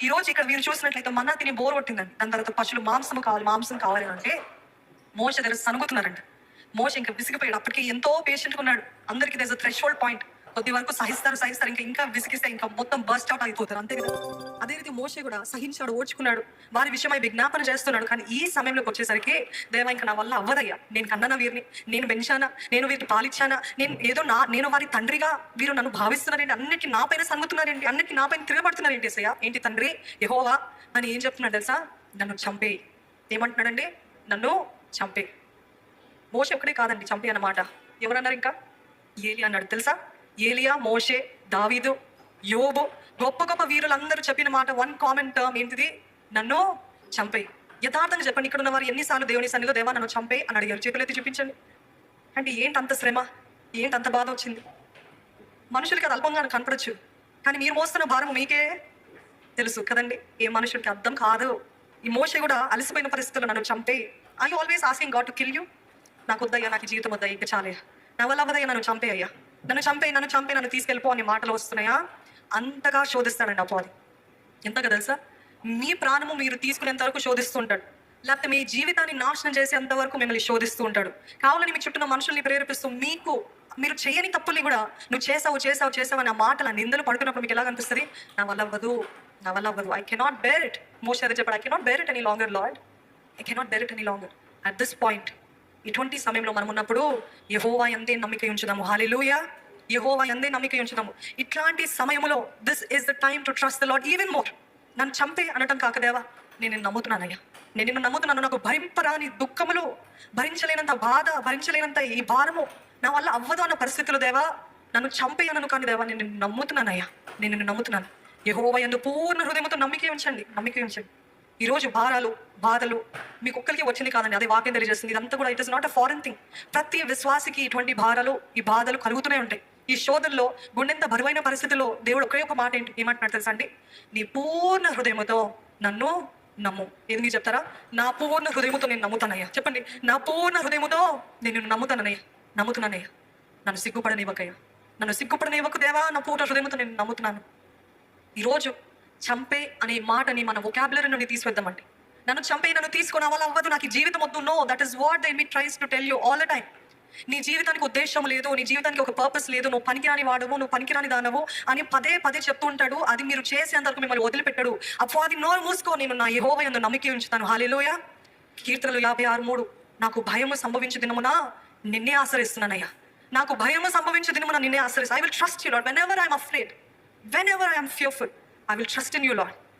ఈ రోజు ఇక్కడ మీరు చూసినట్లయితే మన్నా తిని బోర్ కొట్టిందండి. దాని తర్వాత పశువులు మాంసం కావాలి అంటే మోషే దగ్గర సనుగుతున్నారంట. మోషే ఇంకా విసిగిపోయాడు. అప్పటికి ఎంతో పేషెంట్గా ఉన్నాడు. అందరికి దేస్ థ్రెషోల్డ్ పాయింట్. కొద్ది వరకు సహిస్తారు ఇంకా విసిగిస్తే ఇంకా మొత్తం బర్స్ట్ అవుట్ అయిపోతారు, అంతే కదా. అదే రీతి మోషే కూడా సహించాడు, ఓర్చుకున్నాడు, వారి విషయమై విజ్ఞాపన చేస్తున్నాడు. కానీ ఈ సమయంలోకి వచ్చేసరికి దేవా ఇంకా నా వల్ల అవ్వదయ్యా, నేను కన్నానా వీరిని, నేను పెంచానా, నేను వీరిని పాలిచ్చానా, నేను వారి తండ్రిగా వీరు నన్ను భావిస్తున్నారేంటి, అన్నిటికీ నా పైన సనుగుతున్నారేంటి, అన్నిటికీ నా పైన తిరగబడుతున్నారేంటి ఏసయ్యా, ఏంటి తండ్రి యెహోవా అని ఏం చెప్తున్నాడు తెలుసా? నన్ను చంపేయి. ఏమంటున్నాడండి? నన్ను చంపే. మోషే ఒక్కడే కాదండి చంపే అన్నమాట. ఎవరన్నారు? ఇంకా ఏలియా అన్నాడు తెలుసా? ఏలియా, మోషే, దావీదు, యోబు, గొప్ప గొప్ప వీరులందరూ చెప్పిన మాట వన్ కామన్ టర్మ్ ఏంటిది? నన్ను చంపే. యథార్థంగా చెప్పండి, ఇక్కడ ఉన్న వారు ఎన్నిసార్లు దేవుని సన్నిధిలో దేవా నన్ను చంపే అని అడిగారు? చేతులెత్తి చూపించండి. అంటే ఏంటంత శ్రమ, ఏంటంత బాధ వచ్చింది? మనుషులకి అది అల్పంగా కనపడచ్చు, కానీ మీరు మోస్తున్న భారం మీకే తెలుసు కదండి. ఏ మనుషుడికి అర్థం కాదు. ఈ మోషే కూడా అలసిపోయిన పరిస్థితుల్లో నన్ను చంపే. I always asking God to kill you. నాకు వద్దయ్యా, నాకు జీవితం వద్దయ్యా, ఇంకా చాలే, నా వల్ల అవ్వదయ్యా, నన్ను చంపే అయ్యా, నన్ను చంపే నన్ను తీసుకెళ్ళిపో అనే మాటలు వస్తున్నాయా? అంతగా శోధిస్తాడండి అపవాది. ఎంతగా తెలుసా? మీ ప్రాణము మీరు తీసుకునేంత వరకు శోధిస్తూ ఉంటాడు, లేకపోతే మీ జీవితాన్ని నాశనం చేసేంత వరకు మిమ్మల్ని శోధిస్తూ ఉంటాడు. కావాలని మీ చుట్టూ మనుషుల్ని ప్రేరేపిస్తూ మీరు చేయని తప్పుల్ని కూడా నువ్వు చేసావు అనే మాటల నిందలు పడుతున్నప్పుడు మీకు ఎలా కనిపిస్తుంది? నా వల్ల అవ్వదు, ఐ కెనాట్ బేర్ ఇట్. మోషే అదే చెప్పాడు, I cannot bear it any longer lord, I cannot bear it any longer. At this point, ఇటువంటి సమయంలో మనం ఉన్నప్పుడు యెహోవా యందే నమ్మిక ఉంచుదాము. హల్లెలూయా, యెహోవా యందే నమ్మిక ఉంచుదాము. ఇట్లాంటి సమయంలో this is the time to trust the lord even more. నన్ను చంపే అనటం కాకదేవా, నేను నిన్ను నమ్ముతున్నానయ్యా, నేను నిన్ను నమ్ముతున్నాను. నాకు భరింపరాని దుఃఖములు, భరించలేనంత బాధ, భరించలేనంత ఈ భారము నా వల్ల అవ్వదు అన్న పరిస్థితులు దేవా నన్ను చంపే అనను, కానీ దేవా నేను నిన్ను నమ్ముతున్నానయ్యా, నేను నిన్ను నమ్ముతున్నాను. యెహోవా యందు పూర్ణ హృదయంతో నమ్మిక ఉంచండి. ఈరోజు భారాలు, బాధలు మీకు ఒక్కరికి వచ్చింది కాదండి, అదే వాక్యం తెలియజేస్తుంది. ఇదంతా కూడా it is not a foreign thing. ప్రతి విశ్వాసికి ఇటువంటి భారాలు, ఈ బాధలు కలుగుతూనే ఉంటాయి. ఈ శోధనలో గుండెంత బరువైన పరిస్థితుల్లో దేవుడు ఒకే ఒక మాట ఏమంటున్నాడు తెలుసా అండి? నీ పూర్ణ హృదయముతో నన్ను నమ్ము. ఏది మీరు చెప్తారా? నా పూర్ణ హృదయముతో నేను నమ్ముతానయ్యా. చెప్పండి, నా పూర్ణ హృదయముతో నేను నిన్ను నమ్ముతున్నానయ్యా. నన్ను సిగ్గుపడనివ్వకు దేవా, నా పూర్ణ హృదయముతో నేను నమ్ముతున్నాను. ఈరోజు చంపే అనే మాటని మన వొకాబులరీ నుండి తీసివేద్దామండి. నన్ను చంపే, నన్ను తీసుకున్న వల్ల అవ్వదు, నాకు ఈ జీవితం వద్దు. No, that is what the enemy tries to tell you all the time. నీ జీవితానికి ఉద్దేశం లేదు, నీ జీవితానికి ఒక పర్పస్ లేదు, నువ్వు పనికిరాని వాడవు, నువ్వు పనికిరాని దానవు అని పదే చెప్తూ ఉంటాడు. అది మీరు చేసేంతవరకు మిమ్మల్ని వదిలిపెట్టాడు. అపవాది నోరు మూసుకో, నేను నా యెహోవా యందు నమ్మిక ఉంచుతాను. హల్లెలూయా. కీర్తనలు 56:3, నాకు భయము సంభవించు దినమున నిన్నే ఆశ్రయిస్తున్నానయ్యా. నాకు భయము సంభవించు దినమున నిన్నే ఆశ్రయిస్తాను. I will trust you Lord whenever I'm afraid, whenever I'm fearful, I will trust in you, Lord.